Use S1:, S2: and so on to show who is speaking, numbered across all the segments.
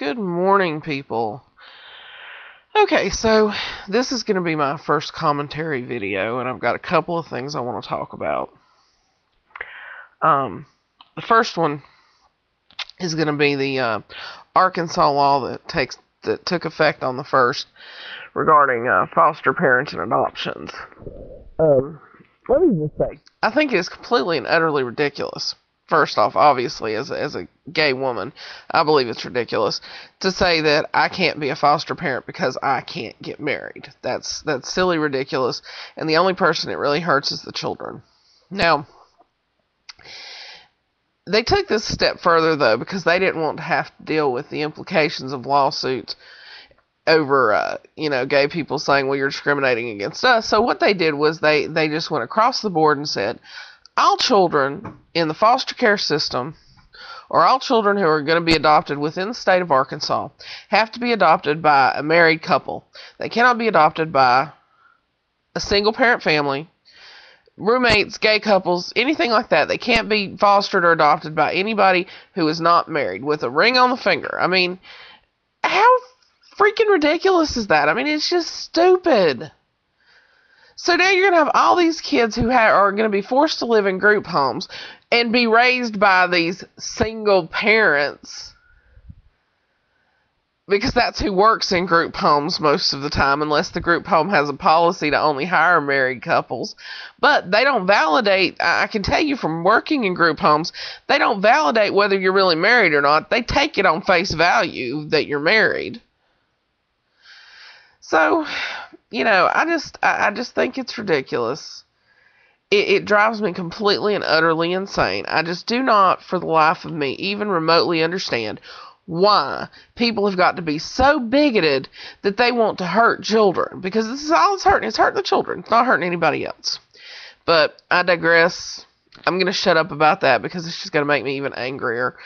S1: Good morning, people. Okay, so this is going to be my first commentary video, and I've got a couple of things I want to talk about. The first one is going to be the Arkansas law that took effect on the 1st regarding foster parents and adoptions. Let me just say, I think it is completely and utterly ridiculous. First off, obviously, as a gay woman, I believe it's ridiculous to say that I can't be a foster parent because I can't get married. That's silly, ridiculous, and the only person it really hurts is the children. Now, they took this a step further, though, because they didn't want to have to deal with the implications of lawsuits over, gay people saying, well, you're discriminating against us. So what they did was they just went across the board and said, all children in the foster care system, or all children who are going to be adopted within the state of Arkansas, have to be adopted by a married couple. They cannot be adopted by a single-parent family, roommates, gay couples, anything like that. They can't be fostered or adopted by anybody who is not married with a ring on the finger. I mean, how freaking ridiculous is that? I mean, it's just stupid. So now you're going to have all these kids who are going to be forced to live in group homes and be raised by these single parents, because that's who works in group homes most of the time, unless the group home has a policy to only hire married couples. But they don't validate, I can tell you from working in group homes, they don't validate whether you're really married or not. They take it on face value that you're married. So, I just think it's ridiculous. It drives me completely and utterly insane. I just do not, for the life of me, even remotely understand why people have got to be so bigoted that they want to hurt children. Because this is all it's hurting. It's hurting the children. It's not hurting anybody else. But I digress. I'm going to shut up about that because it's just going to make me even angrier.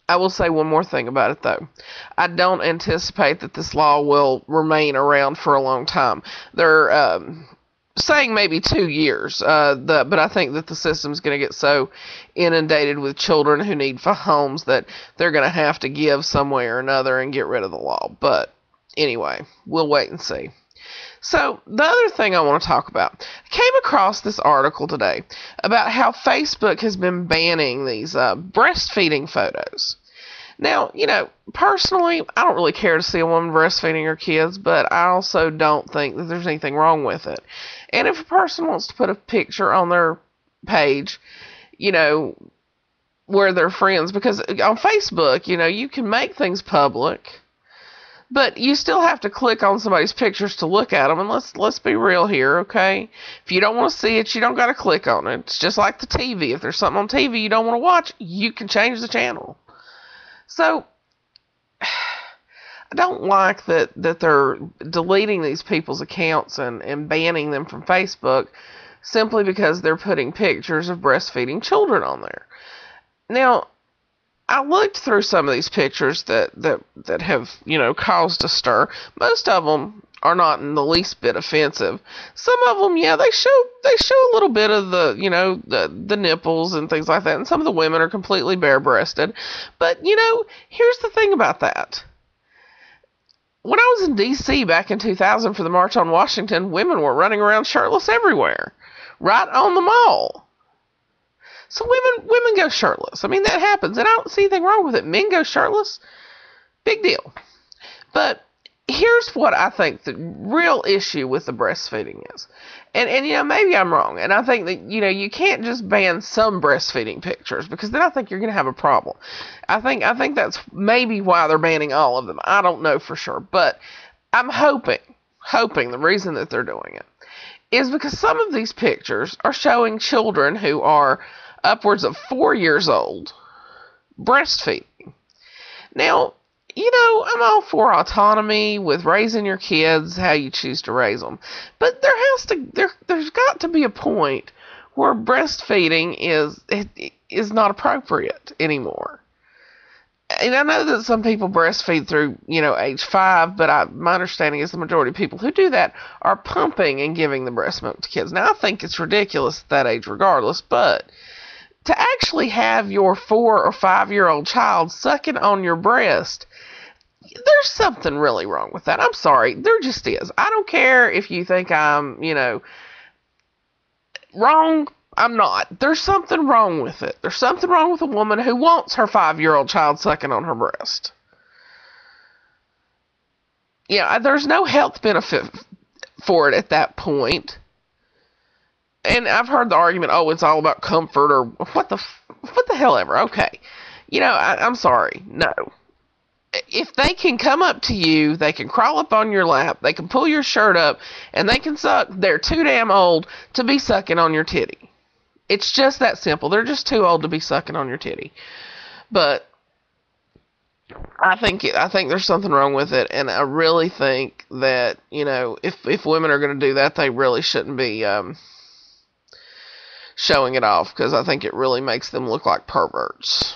S1: I will say one more thing about it, though. I don't anticipate that this law will remain around for a long time. They're saying maybe 2 years, but I think that the system's going to get so inundated with children who need homes that they're going to have to give some way or another and get rid of the law. But anyway, we'll wait and see. So, the other thing I want to talk about, I came across this article today about how Facebook has been banning these breastfeeding photos. Now, personally, I don't really care to see a woman breastfeeding her kids, but I also don't think that there's anything wrong with it. And if a person wants to put a picture on their page, where they're friends, because on Facebook, you can make things public, but you still have to click on somebody's pictures to look at them. And let's be real here, okay? If you don't want to see it, you don't got to click on it. It's just like the TV. If there's something on TV you don't want to watch, you can change the channel. So, I don't like that they're deleting these people's accounts and banning them from Facebook simply because they're putting pictures of breastfeeding children on there. Now, I looked through some of these pictures that have, caused a stir. Most of them are not in the least bit offensive. Some of them, yeah, they show a little bit of the nipples and things like that. And some of the women are completely bare-breasted. But, here's the thing about that. When I was in D.C. back in 2000 for the March on Washington, women were running around shirtless everywhere, right on the mall. So women go shirtless. I mean, that happens, and I don't see anything wrong with it. Men go shirtless, big deal. But here's what I think the real issue with the breastfeeding is. And maybe I'm wrong, and I think that, you can't just ban some breastfeeding pictures, because then I think you're going to have a problem. I think that's maybe why they're banning all of them. I don't know for sure, but I'm hoping the reason that they're doing it is because some of these pictures are showing children who are upwards of 4 years old breastfeeding. Now, I'm all for autonomy with raising your kids how you choose to raise them, but there's got to be a point where breastfeeding is not appropriate anymore. And I know that some people breastfeed through, age 5, but my understanding is the majority of people who do that are pumping and giving the breast milk to kids. Now, I think it's ridiculous at that age regardless, but to actually have your 4 or 5 year old child sucking on your breast, there's something really wrong with that. I'm sorry. There just is. I don't care if you think I'm, wrong. I'm not. There's something wrong with it. There's something wrong with a woman who wants her 5 year old child sucking on her breast. Yeah, there's no health benefit for it at that point. And I've heard the argument, oh, it's all about comfort or what the hell ever. Okay. I'm sorry. No. If they can come up to you, they can crawl up on your lap, they can pull your shirt up, and they can suck, they're too damn old to be sucking on your titty. It's just that simple. They're just too old to be sucking on your titty. But I think there's something wrong with it, and I really think that if women are going to do that, they really shouldn't be showing it off, because I think it really makes them look like perverts.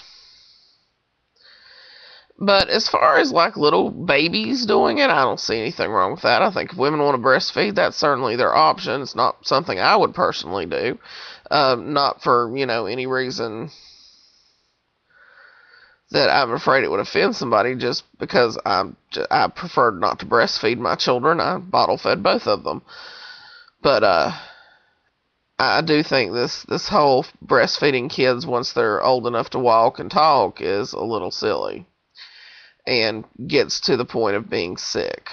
S1: But as far as like little babies doing it, I don't see anything wrong with that. I think if women want to breastfeed, that's certainly their option. It's not something I would personally do. Not for, any reason that I'm afraid it would offend somebody, just because I preferred not to breastfeed my children. I bottle fed both of them. But I do think this whole breastfeeding kids once they're old enough to walk and talk is a little silly, and gets to the point of being sick.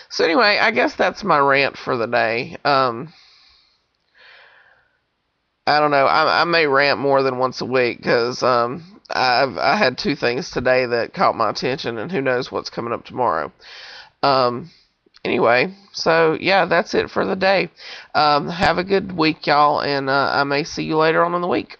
S1: So anyway, I guess that's my rant for the day. I don't know. I may rant more than once a week, because I had 2 things today that caught my attention, and who knows what's coming up tomorrow. Anyway, so yeah, that's it for the day. Have a good week, y'all, and I may see you later on in the week.